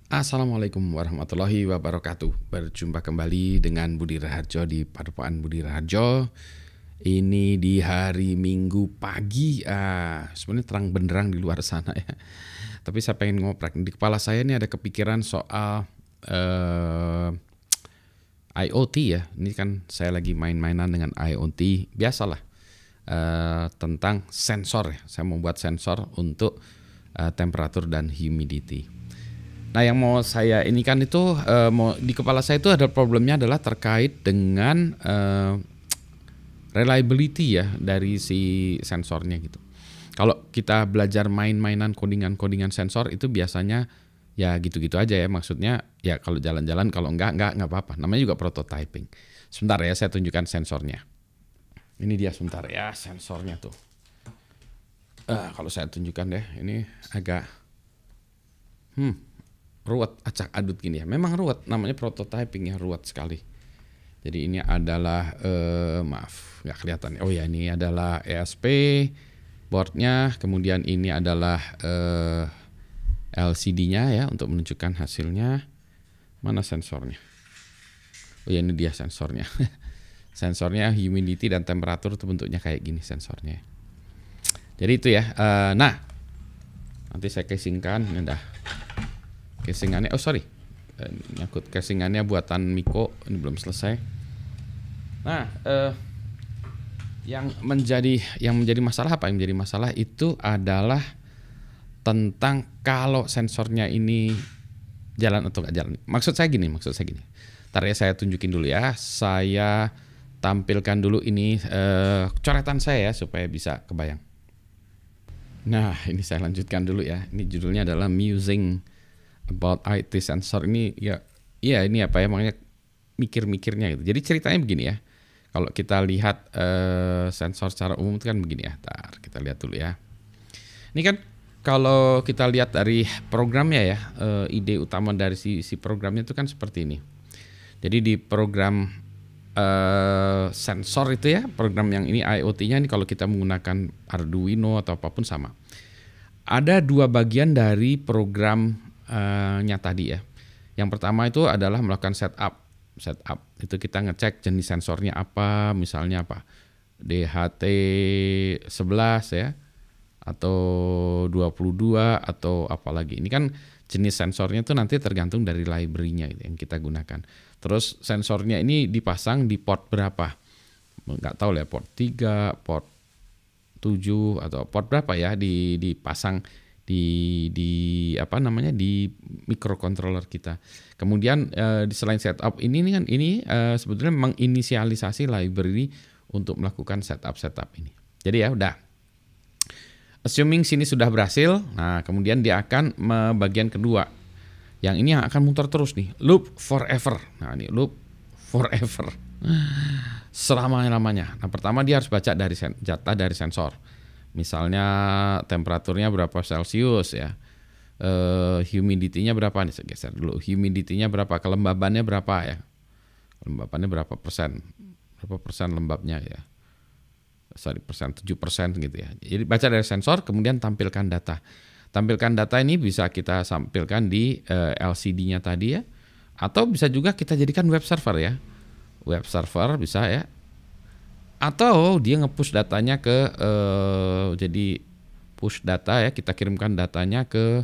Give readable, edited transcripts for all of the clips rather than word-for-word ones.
Assalamualaikum warahmatullahi wabarakatuh. Berjumpa kembali dengan Budi Raharjo di Padepokan Budi Raharjo. Ini di hari Minggu pagi. Sebenarnya terang benderang di luar sana ya. Tapi saya pengen ngoprek. Di kepala saya ini ada kepikiran soal IoT ya. Ini kan saya lagi main-mainan dengan IoT. Biasalah tentang sensor ya. Saya membuat sensor untuk temperatur dan humidity. Nah, yang mau saya ini kan itu di kepala saya itu ada problemnya adalah terkait dengan reliability ya dari si sensornya gitu. Kalau kita belajar main-mainan codingan-codingan sensor itu biasanya ya gitu-gitu aja ya, maksudnya ya kalau jalan-jalan, kalau enggak apa-apa. Namanya juga prototyping. Sebentar ya, saya tunjukkan sensornya. Ini dia sebentar ya sensornya tuh. Kalau saya tunjukkan deh, ini agak ruwet, acak adut gini ya. Memang ruwet, namanya prototyping ya, ruwet sekali. Jadi ini adalah maaf nggak kelihatan. Oh ya, ini adalah ESP boardnya, kemudian ini adalah LCD-nya ya untuk menunjukkan hasilnya. Mana sensornya? Oh ya, ini dia sensornya. Sensornya humidity dan temperatur itu bentuknya kayak gini sensornya. Jadi itu ya. Nah, nanti saya casingkan. Ini dah casingannya, nyangkut casingannya buatan Miko, ini belum selesai. Nah, yang menjadi masalah apa? Yang menjadi masalah itu adalah tentang kalau sensornya ini jalan atau nggak jalan. Maksud saya gini. Ntar ya saya tunjukin dulu ya. Saya tampilkan dulu ini coretan saya ya supaya bisa kebayang. Nah, ini saya lanjutkan dulu ya. Ini judulnya adalah Musing about IT sensor. Ini ya ini apa ya, makanya mikir-mikirnya gitu. Jadi ceritanya begini ya. Kalau kita lihat sensor secara umum itu kan begini ya. Ntar kita lihat dulu ya. Ini kan kalau kita lihat dari programnya ya, ide utama dari si programnya itu kan seperti ini. Jadi di program sensor itu ya, program yang ini IoT-nya ini kalau kita menggunakan Arduino atau apapun sama. Ada dua bagian dari program nya tadi ya. Yang pertama itu adalah melakukan setup. Itu kita ngecek jenis sensornya apa, misalnya apa? DHT11 ya, atau 22 atau apa lagi. Ini kan jenis sensornya itu nanti tergantung dari library-nya yang kita gunakan. Terus sensornya ini dipasang di port berapa? Nggak tahu lah, port 3, port 7 atau port berapa ya dipasang di apa namanya, di microcontroller kita. Kemudian selain setup ini sebetulnya menginisialisasi library untuk melakukan setup ini. Jadi ya udah, assuming sini sudah berhasil, nah kemudian dia akan bagian kedua. Yang ini yang akan muter terus nih, loop forever. Nah ini loop forever selama-lamanya. Nah pertama dia harus baca dari data dari sensor. Misalnya temperaturnya berapa Celcius ya, humidity-nya berapa nih, saya geser dulu. Humidity-nya berapa, kelembabannya berapa ya, kelembabannya berapa persen lembabnya ya, persen 7% gitu ya. Jadi baca dari sensor, kemudian tampilkan data. Ini bisa kita tampilkan di LCD-nya tadi ya, atau bisa juga kita jadikan web server ya, web server bisa ya. Atau dia nge-push datanya ke jadi push data ya, kita kirimkan datanya ke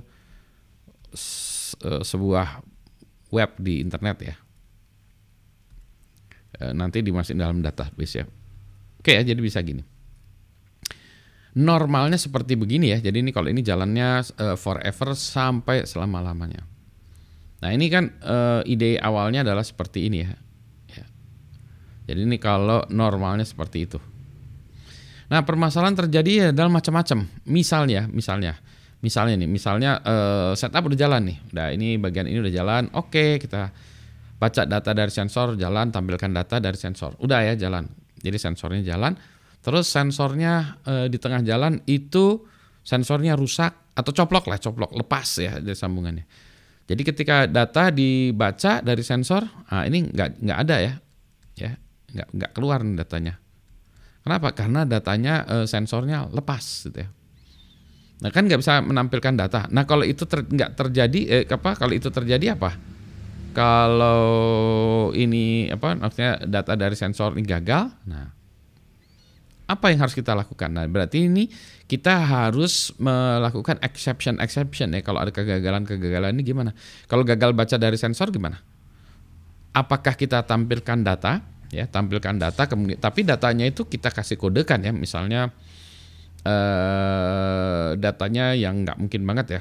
sebuah web di internet ya. Nanti dimasukin dalam database ya. Oke ya, jadi bisa gini. Normalnya seperti begini ya. Jadi ini kalau ini jalannya forever sampai selama-lamanya. Nah, ini kan ide awalnya adalah seperti ini ya. Jadi ini kalau normalnya seperti itu. Nah, permasalahan terjadi adalah macam-macam. Misalnya setup udah jalan nih. Udah, ini bagian ini udah jalan. Oke, kita baca data dari sensor, jalan, tampilkan data dari sensor. Udah ya, jalan. Jadi sensornya jalan. Terus sensornya di tengah jalan itu sensornya rusak atau coplok, lepas ya dari sambungannya. Jadi ketika data dibaca dari sensor, ini nggak ada ya. Nggak keluar nih datanya. Kenapa? Karena datanya sensornya lepas gitu ya. Nah kan nggak bisa menampilkan data. Nah kalau itu nggak terjadi, kalau itu terjadi apa? Kalau ini maksudnya data dari sensor ini gagal, nah apa yang harus kita lakukan? Nah berarti ini kita harus melakukan exception ya. Kalau ada kegagalan ini gimana? Kalau gagal baca dari sensor gimana? Apakah kita tampilkan data? Ya, tampilkan data, kemudian tapi datanya itu kita kasih kodekan ya. Misalnya datanya yang nggak mungkin banget ya.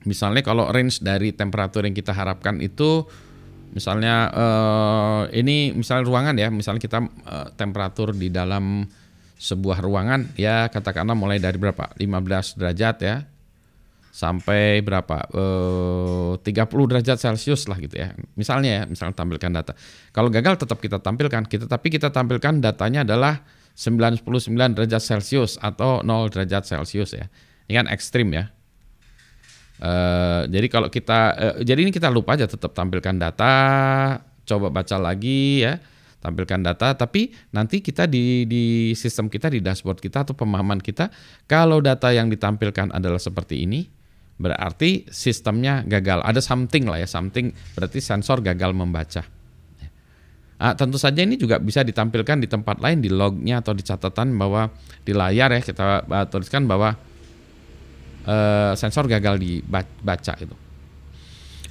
Misalnya kalau range dari temperatur yang kita harapkan itu, misalnya ini misalnya ruangan ya, misalnya kita temperatur di dalam sebuah ruangan ya katakanlah mulai dari berapa? 15 derajat ya sampai berapa? 30 derajat Celcius lah gitu ya. Misalnya tampilkan data. Kalau gagal tetap kita tampilkan, tapi kita tampilkan datanya adalah 99 derajat Celcius atau 0 derajat Celcius ya. Ini kan ekstrim ya. Jadi kalau jadi ini kita lupa aja, tetap tampilkan data, coba baca lagi ya, tampilkan data, tapi nanti kita di sistem kita, di dashboard kita atau pemahaman kita, kalau data yang ditampilkan adalah seperti ini, berarti sistemnya gagal, ada something lah ya, something berarti sensor gagal membaca. Tentu saja ini juga bisa ditampilkan di tempat lain, di lognya atau di catatan bahwa di layar ya kita tuliskan bahwa sensor gagal dibaca itu.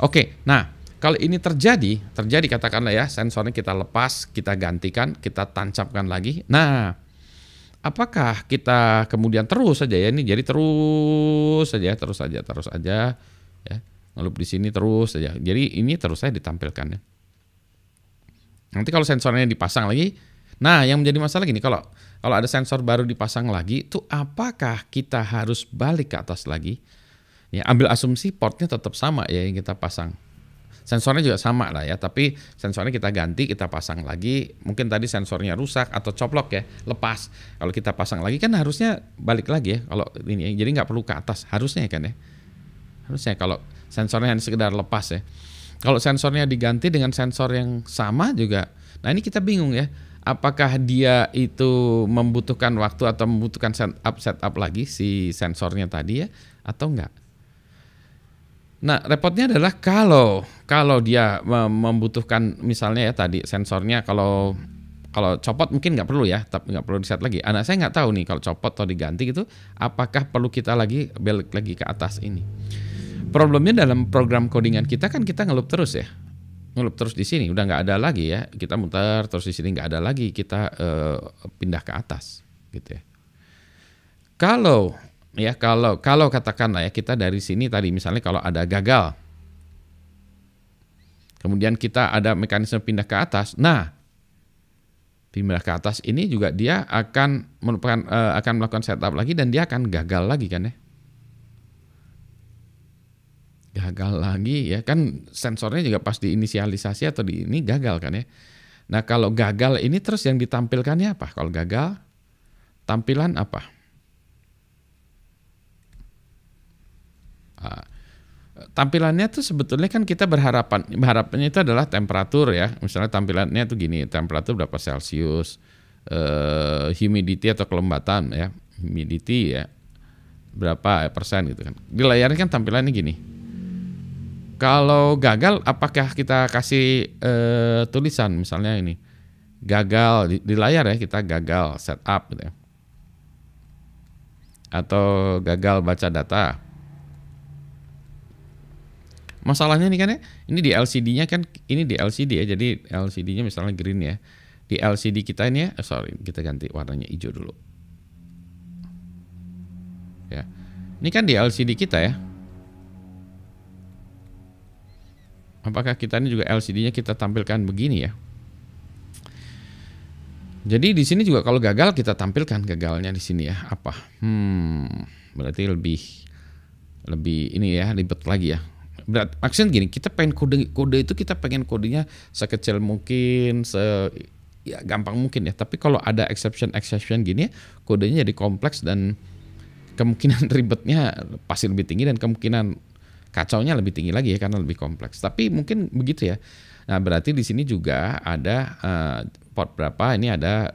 Oke, nah kalau ini terjadi katakanlah ya sensornya kita lepas, kita gantikan, kita tancapkan lagi. Nah, apakah kita kemudian terus saja ya ini jadi terus saja ya ngelup di sini terus saja. Jadi ini terus saja ditampilkan ya. Nanti kalau sensornya dipasang lagi, nah yang menjadi masalah gini, kalau ada sensor baru dipasang lagi, itu apakah kita harus balik ke atas lagi? Ya, ambil asumsi portnya tetap sama ya yang kita pasang. Sensornya juga sama lah ya, tapi sensornya kita ganti, kita pasang lagi. Mungkin tadi sensornya rusak atau coplok ya, lepas. Kalau kita pasang lagi kan harusnya balik lagi ya. Kalau ini, jadi nggak perlu ke atas, harusnya kan ya. Harusnya kalau sensornya hanya sekedar lepas ya. Kalau sensornya diganti dengan sensor yang sama juga, nah ini kita bingung ya. Apakah dia itu membutuhkan waktu atau membutuhkan setup lagi si sensornya tadi ya atau enggak? Nah repotnya adalah kalau dia membutuhkan misalnya ya tadi sensornya kalau copot mungkin nggak perlu ya, tapi nggak perlu di-set lagi. Anak saya nggak tahu nih kalau copot atau diganti gitu, apakah perlu kita balik lagi ke atas ini? Problemnya dalam program codingan kita kan kita ngelup terus ya. Ngelup terus di sini udah nggak ada lagi ya, kita muter terus di sini nggak ada lagi, kita pindah ke atas gitu ya. Kalau katakanlah ya kita dari sini tadi misalnya kalau ada gagal, kemudian kita ada mekanisme pindah ke atas, nah pindah ke atas ini juga dia akan melakukan setup lagi dan dia akan gagal lagi kan ya. Gagal lagi ya kan sensornya juga pas diinisialisasi atau di ini gagal kan ya. Nah kalau gagal ini terus yang ditampilkannya apa? Kalau gagal tampilan apa? Tampilannya tuh sebetulnya kan kita berharapannya itu adalah temperatur ya. Misalnya tampilannya tuh gini, temperatur berapa Celcius, humidity atau kelembatan ya, humidity ya berapa persen gitu kan. Di layarnya kan tampilannya gini. Kalau gagal, apakah kita kasih tulisan misalnya ini gagal di layar ya, kita gagal setup gitu ya. Atau gagal baca data. Masalahnya nih kan ya, ini di LCD-nya kan, ini di LCD ya, jadi LCD-nya misalnya green ya. Di LCD kita ini ya, kita ganti warnanya hijau dulu. Ya, ini kan di LCD kita ya. Apakah kita ini juga LCD-nya kita tampilkan begini ya? Jadi di sini juga kalau gagal kita tampilkan gagalnya di sini ya. Apa? Berarti lebih ini ya, ribet lagi ya. Maksudnya gini, kita pengen kode itu kita pengen kodenya sekecil mungkin, ya gampang mungkin ya. Tapi kalau ada exception gini ya, kodenya jadi kompleks dan kemungkinan ribetnya pasti lebih tinggi dan kemungkinan kacaunya lebih tinggi lagi ya karena lebih kompleks. Tapi mungkin begitu ya. Nah berarti di sini juga ada port berapa, ini ada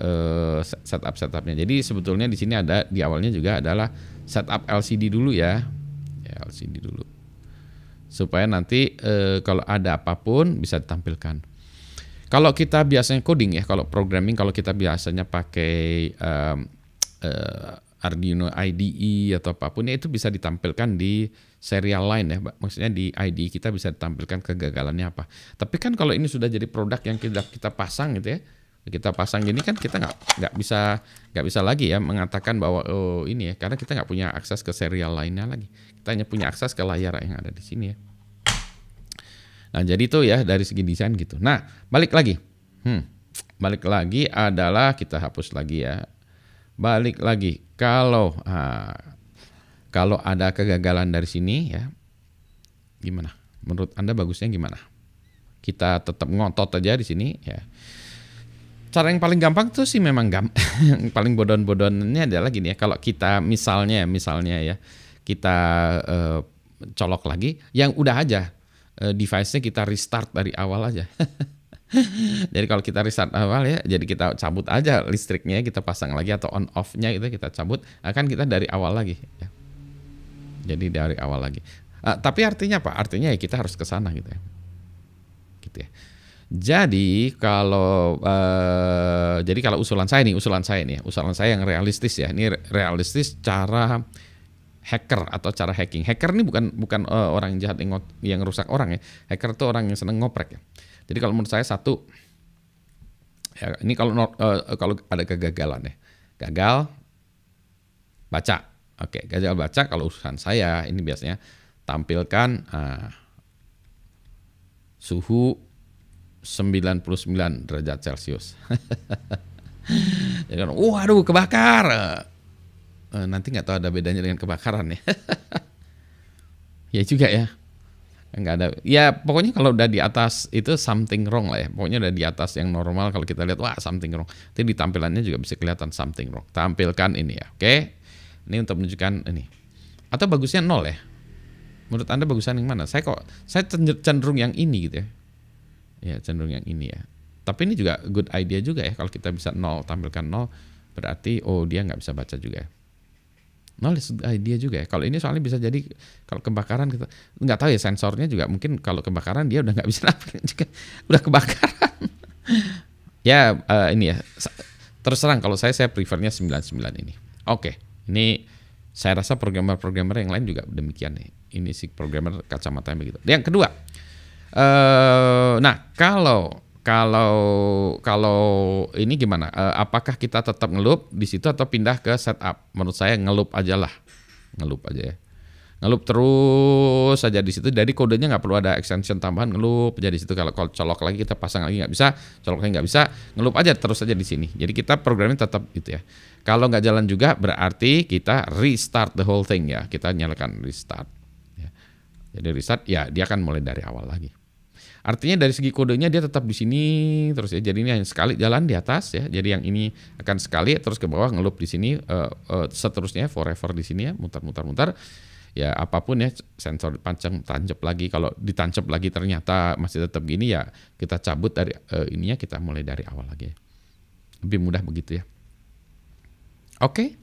setupnya. Jadi sebetulnya di sini ada di awalnya juga adalah setup LCD dulu ya LCD dulu supaya nanti kalau ada apapun bisa ditampilkan. Kalau kita biasanya coding ya, kalau programming, kalau kita biasanya pakai Arduino IDE atau apapun ya, itu bisa ditampilkan di serial line ya, maksudnya di IDE kita bisa ditampilkan kegagalannya apa. Tapi kan kalau ini sudah jadi produk yang kita pasang gitu ya, kita pasang gini kan kita nggak bisa lagi ya mengatakan bahwa oh ini ya, karena kita nggak punya akses ke serial line-nya lagi. Kita hanya punya akses ke layar yang ada di sini ya. Nah jadi itu ya dari segi desain gitu. Nah balik lagi adalah kita hapus lagi ya. Balik lagi kalau ada kegagalan dari sini ya, gimana? Menurut Anda bagusnya gimana? Kita tetap ngotot aja di sini ya. Cara yang paling gampang tuh sih memang yang paling bodon-bodonnya adalah gini ya. Kalau kita misalnya ya kita colok lagi, yang udah aja device-nya kita restart dari awal aja. Jadi kalau kita restart awal ya, jadi kita cabut aja listriknya, kita pasang lagi atau on off-nya itu kita cabut, akan kita dari awal lagi ya. Jadi dari awal lagi. Tapi artinya apa? Artinya ya kita harus ke sana gitu ya. Gitu ya. Jadi kalau usulan saya yang realistis ya. Ini realistis cara hacker atau cara hacking. Hacker ini bukan orang yang jahat yang rusak orang ya. Hacker itu orang yang seneng ngoprek ya. Jadi kalau menurut saya satu, ya ini kalau ada kegagalan ya, gagal baca, oke, gagal baca. Kalau urusan saya ini biasanya tampilkan suhu 99 derajat Celcius. Jadi kan, waduh kebakar, nanti nggak tahu ada bedanya dengan kebakaran ya. Ya juga ya. Nggak ada, ya pokoknya kalau udah di atas itu something wrong lah ya, pokoknya udah di atas yang normal. Kalau kita lihat wah something wrong, jadi di tampilannya juga bisa kelihatan something wrong. Tampilkan ini ya, oke. Ini untuk menunjukkan ini, atau bagusnya 0 ya. Menurut Anda bagusan yang mana? Saya cenderung yang ini gitu ya. Ya cenderung yang ini ya. Tapi ini juga good idea juga ya, kalau kita bisa 0, tampilkan 0, berarti oh dia nggak bisa baca juga ya. Knowledge idea juga ya. Kalau ini soalnya bisa jadi kalau kebakaran kita nggak tahu ya, sensornya juga mungkin kalau kebakaran dia udah nggak bisa nampilin juga, udah kebakaran. Ya ini ya. Terus terang kalau saya prefernya 99 ini. Oke, ini saya rasa programmer yang lain juga demikian nih. Ini si programmer kacamata yang begitu. Yang kedua, nah kalau ini gimana? Apakah kita tetap ngeloop di situ atau pindah ke setup? Menurut saya ngeloop aja lah, ngeloop aja ya. Ngeloop terus saja di situ. Jadi kodenya nggak perlu ada extension tambahan, ngeloop aja di situ. Kalau colok lagi kita pasang lagi nggak bisa, colok lagi nggak bisa, ngeloop aja terus aja di sini. Jadi kita programnya tetap gitu ya. Kalau nggak jalan juga berarti kita restart the whole thing ya. Kita nyalakan restart. Ya. Jadi restart ya dia akan mulai dari awal lagi. Artinya dari segi kodenya dia tetap di sini terus ya. Jadi ini hanya sekali jalan di atas ya. Jadi yang ini akan sekali terus ke bawah ngeloop di sini, seterusnya forever di sini ya, mutar. Ya apapun ya, sensor tancap lagi. Kalau ditancap lagi ternyata masih tetap gini ya, kita cabut dari ininya, kita mulai dari awal lagi. Lebih mudah begitu ya. Oke.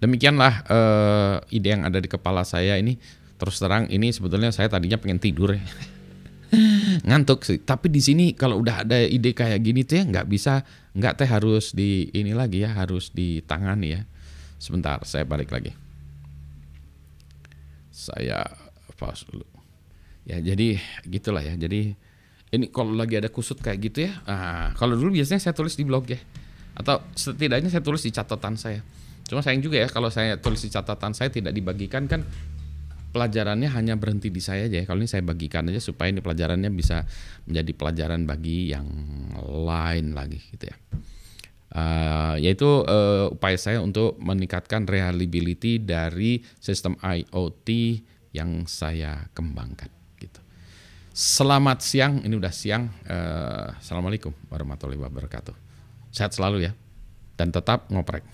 Demikianlah ide yang ada di kepala saya ini. Terus terang ini sebetulnya saya tadinya pengen tidur ya. Ngantuk sih, tapi di sini kalau udah ada ide kayak gini tuh ya nggak teh harus di ini lagi ya, harus ditangani ya. Sebentar, saya balik lagi. Saya pause dulu. Ya jadi gitulah ya. Jadi ini kalau lagi ada kusut kayak gitu ya. Kalau dulu biasanya saya tulis di blog ya, atau setidaknya saya tulis di catatan saya. Cuma sayang juga ya kalau saya tulis di catatan saya tidak dibagikan, kan pelajarannya hanya berhenti di saya aja ya. Kalau ini saya bagikan aja supaya ini pelajarannya bisa menjadi pelajaran bagi yang lain lagi gitu ya. Yaitu upaya saya untuk meningkatkan reliability dari sistem IoT yang saya kembangkan gitu. Selamat siang, ini udah siang. Assalamualaikum warahmatullahi wabarakatuh. Sehat selalu ya, dan tetap ngoprek.